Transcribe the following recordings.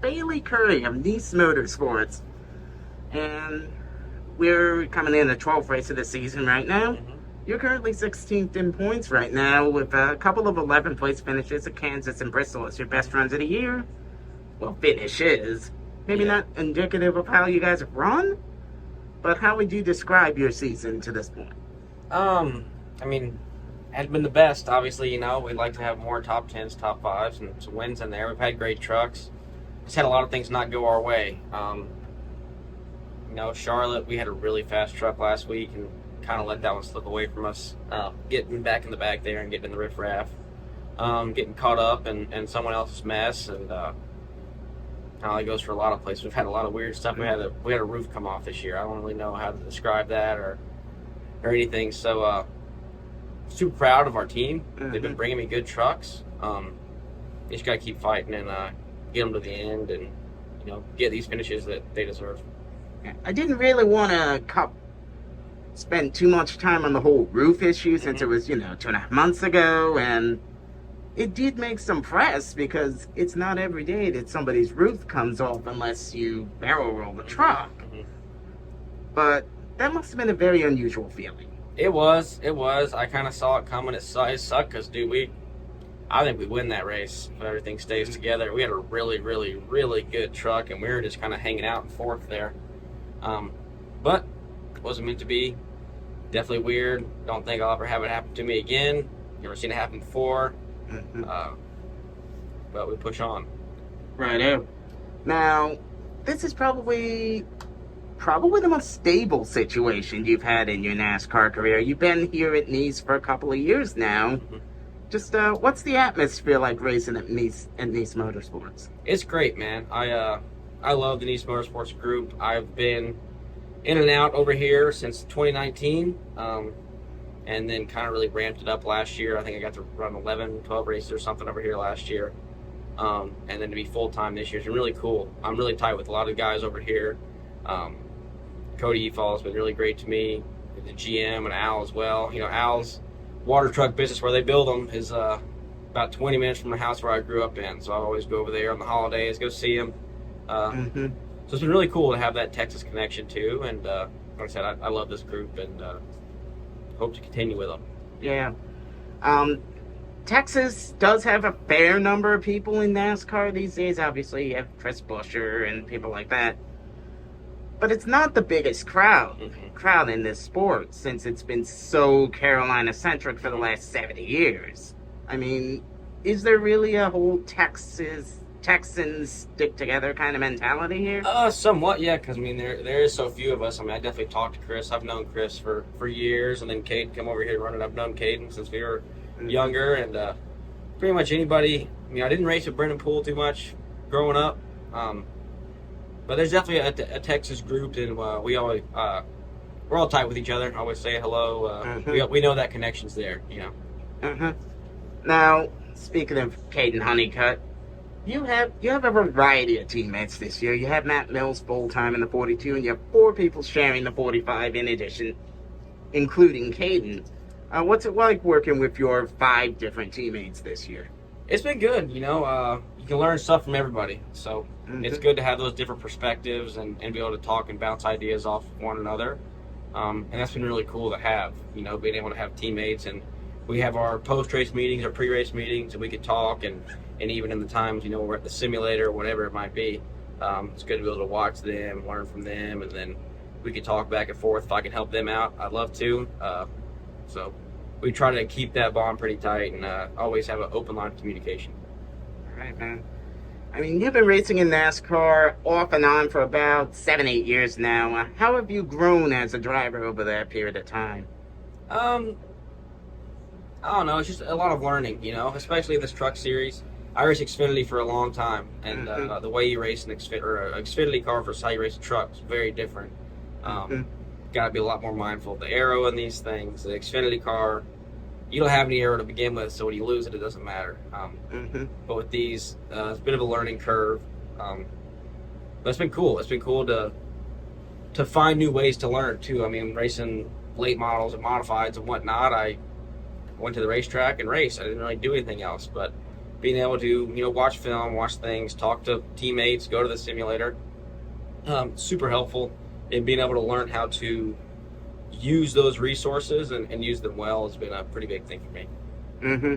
Bayley Currey of Niece Motorsports. And we're coming in the 12th race of the season right now. You're currently 16th in points right now with a couple of 11th place finishes at Kansas and Bristol as your best runs of the year. Well, finishes. Maybe Yeah. not indicative of how you guys have run, but how would you describe your season to this point? I mean, hadn't been the best. Obviously, we'd like to have more top tens, top fives, and some wins in there. We've had great trucks. Just had a lot of things not go our way. Charlotte, we had a really fast truck last week and kind of let that one slip away from us. Getting back in the back there and getting in the riffraff, getting caught up in someone else's mess, and how it goes for a lot of places. We've had a lot of weird stuff. We had a roof come off this year. I don't really know how to describe that or anything. So super proud of our team. They've been bringing me good trucks. You just got to keep fighting and get them to the end and get these finishes that they deserve. I didn't really want to spend too much time on the whole roof issue since it was, 2.5 months ago, and it did make some press because it's not every day that somebody's roof comes off unless you barrel roll the truck. But that must have been a very unusual feeling. It was. I kind of saw it coming. It sucked because, dude, I think we win that race if everything stays together. We had a really, really, really good truck, and we were just kind of hanging out in fourth there. But it wasn't meant to be. Definitely weird. Don't think I'll ever have it happen to me again. Never seen it happen before. But we push on. Right. Now, this is probably the most stable situation you've had in your NASCAR career. You've been here at Nice for a couple of years now. Just what's the atmosphere like racing at Nice Motorsports? It's great, man. I love the Nice Motorsports group. I've been in and out over here since 2019, and then kind of really ramped it up last year. I think I got to run 11, 12 races or something over here last year. And then to be full-time this year has been really cool. I'm really tight with a lot of guys over here. Cody Efall has been really great to me. The GM and Al as well. Al's water truck business where they build them is about 20 minutes from the house where I grew up in. So I always go over there on the holidays, go see him. So it's been really cool to have that Texas connection too. And like I said, I love this group and hope to continue with them. Yeah. Texas does have a fair number of people in NASCAR these days. Obviously, you have Chris Buescher and people like that. But it's not the biggest crowd in this sport since it's been so Carolina-centric for the last 70 years. I mean, is there really a whole Texans stick-together kind of mentality here? Somewhat, yeah, because, there is so few of us. I definitely talked to Chris. I've known Chris for years, and then Caden come over here to run it. I've known Caden since we were younger, and pretty much anybody. I didn't race with Brendan Poole too much growing up, but there's definitely a Texas group, and we always we're all tight with each other. Always say hello. We know that connection's there. Now, speaking of Caden Honeycutt, you have a variety of teammates this year. You have Matt Mills full-time in the 42, and you have 4 people sharing the 45 in addition, including Caden. What's it like working with your 5 different teammates this year? It's been good. You can learn stuff from everybody. So it's good to have those different perspectives and be able to talk and bounce ideas off one another. And that's been really cool to have, being able to have teammates. And we have our post-race meetings, our pre-race meetings, and we could talk. And even in the times, we're at the simulator or whatever it might be, it's good to be able to watch them, learn from them, and then we could talk back and forth. If I can help them out, I'd love to. So we try to keep that bond pretty tight and always have an open line of communication. All right, man. You've been racing in NASCAR off and on for about 7-8 years now. How have you grown as a driver over that period of time? I don't know. It's just a lot of learning, especially this truck series. I raced Xfinity for a long time, and the way you race an Xfinity car versus how you race a truck is very different. Got to be a lot more mindful of the aero in these things. The Xfinity car, you don't have any aero to begin with, so when you lose it, it doesn't matter. But with these, it's a bit of a learning curve. But it's been cool. It's been cool to find new ways to learn, too. Racing late models and modifieds and whatnot, I went to the racetrack and raced. I didn't really do anything else, but being able to watch film, watch things, talk to teammates, go to the simulator, super helpful in being able to learn how to use those resources and use them well has been a pretty big thing for me. Mm-hmm.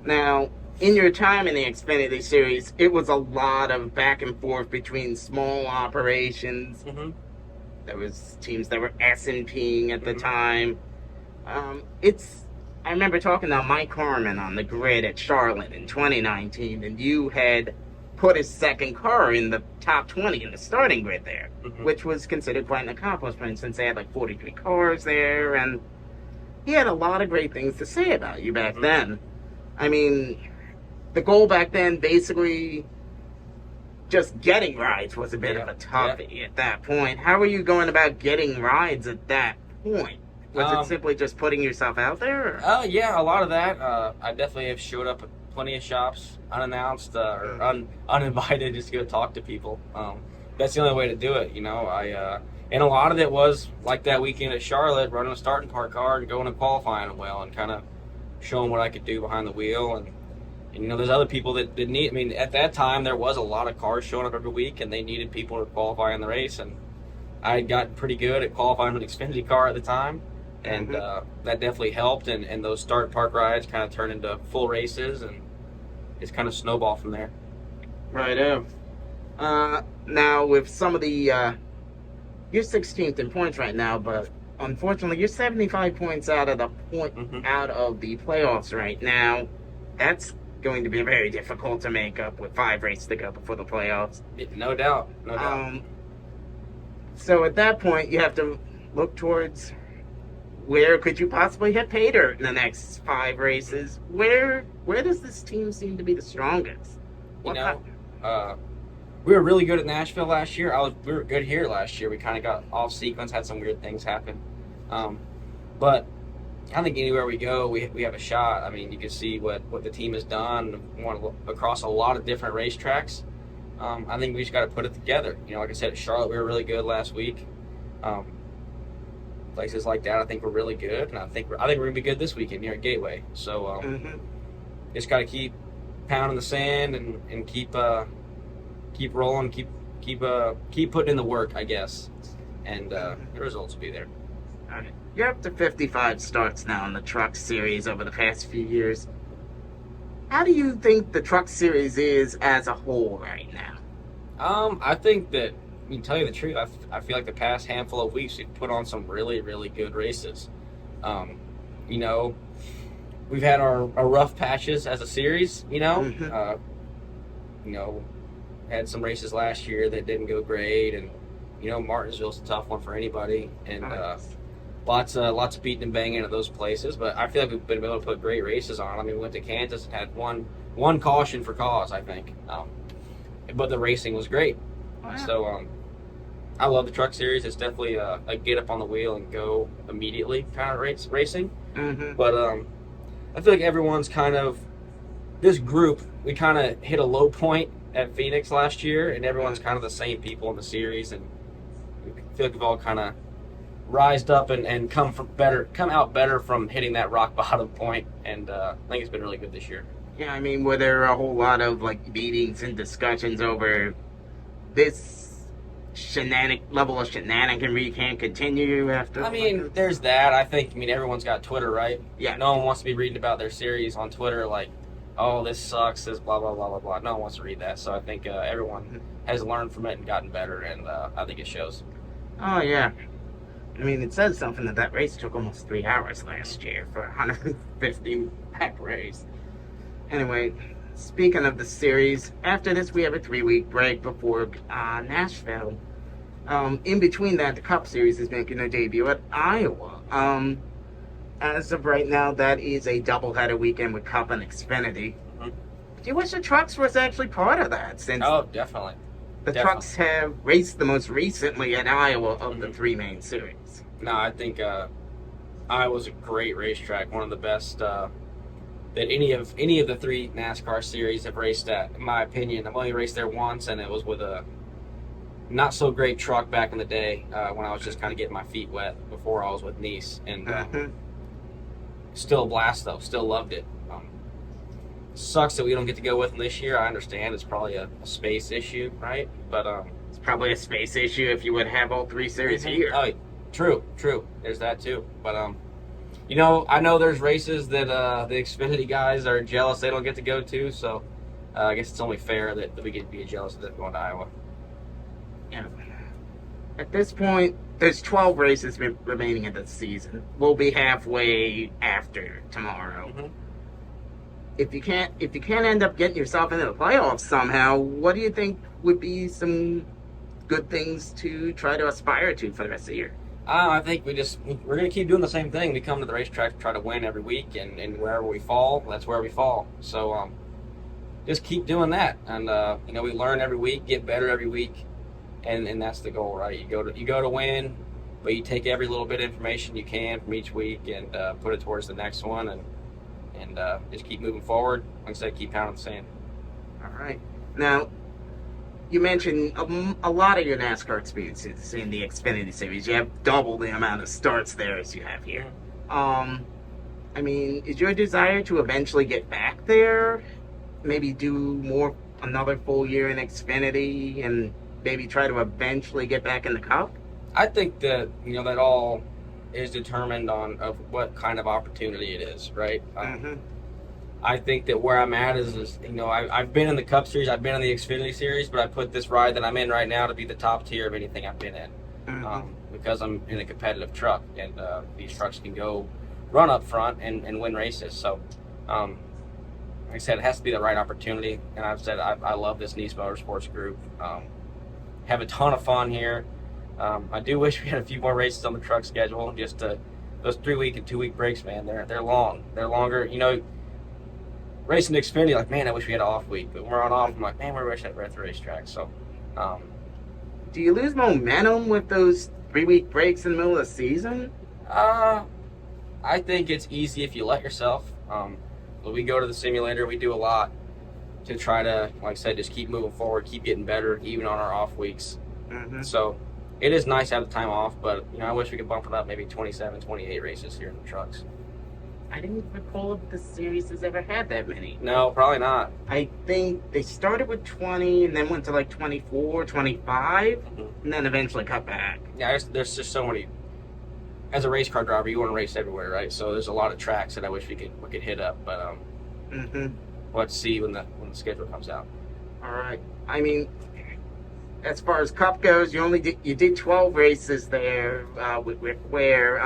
Now, in your time in the Xfinity Series, it was a lot of back and forth between small operations. Mm-hmm. There was teams that were S&Ping at the Mm-hmm. time. I remember talking to Mike Harmon on the grid at Charlotte in 2019, and you had put his second car in the top 20 in the starting grid there, Mm-hmm. which was considered quite an accomplishment since they had like 43 cars there, and he had a lot of great things to say about you back Mm-hmm. then. I mean, the goal back then basically just getting rides was a bit of a toughie at that point. How were you going about getting rides at that point? Was it simply just putting yourself out there? Yeah, a lot of that. I definitely have showed up at plenty of shops unannounced or uninvited just to go talk to people. That's the only way to do it, and a lot of it was like that weekend at Charlotte, running a starting park car and going and qualifying well and kind of showing what I could do behind the wheel. And there's other people that didn't need. I mean, at that time there was a lot of cars showing up every week, and they needed people to qualify in the race. And I had gotten pretty good at qualifying with an Xfinity car at the time. And that definitely helped, and those start park rides kind of turned into full races, and it's kind of snowballed from there. Right. Now, with some of the, you're 16th in points right now, but unfortunately, you're 75 points out of the playoffs right now. That's going to be very difficult to make up with 5 races to go before the playoffs. No doubt. So at that point, you have to look towards where could you possibly hit pay dirt in the next 5 races? Where does this team seem to be the strongest? We were really good at Nashville last year. We were good here last year. We kind of got off sequence, had some weird things happen. But I think anywhere we go, we have a shot. I mean, you can see what the team has done across a lot of different racetracks. I think we just got to put it together. Like I said, at Charlotte, we were really good last week. Places like that, I think we're really good, and I think we're gonna be good this weekend here at Gateway. So just got to keep pounding the sand and keep rolling, keep putting in the work, I guess, and the results will be there. All right. You're up to 55 starts now in the Truck Series over the past few years. How do you think the Truck Series is as a whole right now? I think that, to tell you the truth, I feel like the past handful of weeks we've put on some really, really good races. We've had our rough patches as a series, had some races last year that didn't go great, and Martinsville's a tough one for anybody, and lots of beating and banging at those places. But I feel like we've been able to put great races on. I mean, we went to Kansas and had one caution for cause, I think, but the racing was great. Wow. So I love the Truck Series. It's definitely a get up on the wheel and go immediately kind of racing. But I feel like everyone's this group, we kind of hit a low point at Phoenix last year, and everyone's kind of the same people in the series, and we feel like we've all kind of rised up and come out better from hitting that rock bottom point, and I think it's been really good this year. Yeah, I mean, were there a whole lot of meetings and discussions over this level of shenaniganry can't continue after? I mean, there's that. I think, everyone's got Twitter, right? Yeah. No one wants to be reading about their series on Twitter like, oh, this sucks, this blah, blah, blah, blah, blah. No one wants to read that. So I think everyone has learned from it and gotten better, and I think it shows. Oh, yeah. I mean, it says something that race took almost 3 hours last year for a 150-lap race. Anyway, speaking of the series, after this we have a 3-week break before Nashville. In between that, the Cup Series is making a debut at Iowa. As of right now, that is a doubleheader weekend with Cup and Xfinity. Do you wish the Trucks was actually part of that? Since Definitely. The Trucks have raced the most recently at Iowa of the 3 main series. No, I think Iowa's a great racetrack, one of the best that any of the 3 NASCAR series have raced at, in my opinion. I've only raced there once, and it was with a not so great truck back in the day when I was just kind of getting my feet wet before I was with Niece, and still a blast though. Still loved it. sucks that we don't get to go with them this year. I understand it's probably a space issue, right? But It's probably a space issue if you would have all 3 series here. oh, true. There's that too. But I know there's races that the Xfinity guys are jealous they don't get to go to. So I guess it's only fair that we get to be jealous of them going to Iowa. Yeah. At this point, there's 12 races remaining in the season. We'll be halfway after tomorrow. Mm-hmm. If you can't end up getting yourself into the playoffs somehow, what do you think would be some good things to try to aspire to for the rest of the year? I think we're going to keep doing the same thing. We come to the racetrack to try to win every week, and wherever we fall, that's where we fall. So just keep doing that, and we learn every week, get better every week, and that's the goal, right? You go to win, but you take every little bit of information you can from each week and put it towards the next one, and just keep moving forward. Like I said, keep pounding the sand. All right. Now, you mentioned a lot of your NASCAR experiences in the Xfinity Series. You have double the amount of starts there as you have here. Is your desire to eventually get back there? Maybe do another full year in Xfinity, and maybe try to eventually get back in the Cup? I think that that all is determined of what kind of opportunity it is, right? I think that where I'm at is I've been in the Cup Series, I've been in the Xfinity Series, but I put this ride that I'm in right now to be the top tier of anything I've been in, because I'm in a competitive truck, and these trucks can go run up front and win races. So, like I said, it has to be the right opportunity, and I've said I love this Niece Motorsports group. Have a ton of fun here. I do wish we had a few more races on the truck schedule. Just those 3-week and 2-week breaks, man. They're long. They're longer. Racing Xfinity, like, man, I wish we had an off week. But when we're on off, I'm like, man, we're at the racetrack. So, do you lose momentum with those 3-week breaks in the middle of the season? I think it's easy if you let yourself. When we go to the simulator, we do a lot to try to, like I said, just keep moving forward, keep getting better, even on our off weeks. So it is nice to have the time off, but I wish we could bump it up maybe 27, 28 races here in the trucks. I didn't recall if the series has ever had that many. No, probably not. I think they started with 20 and then went to like 24, 25, and then eventually cut back. Yeah, there's just so many. As a race car driver, you want to race everywhere, right? So there's a lot of tracks that I wish we could hit up, but we'll have to see when the schedule comes out. All right. As far as Cup goes, you did 12 races there with Ware.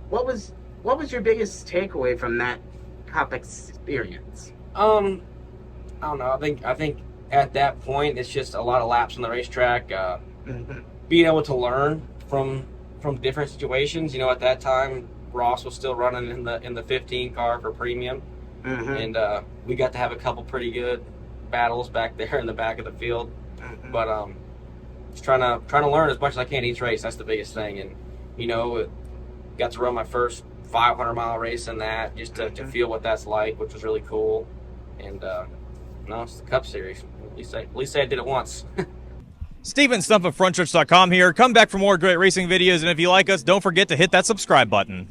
What was your biggest takeaway from that Cup experience? I don't know. I think at that point it's just a lot of laps on the racetrack. Being able to learn from different situations. At that time Ross was still running in the 15 car for premium, and we got to have a couple pretty good battles back there in the back of the field. But just trying to learn as much as I can each race. That's the biggest thing. And got to run my first 500-mile race in that, just to feel what that's like, which was really cool. And it's the Cup Series. At least I did it once. Steven Stump of Frontstretch.com here. Come back for more great racing videos, and if you like us, don't forget to hit that subscribe button.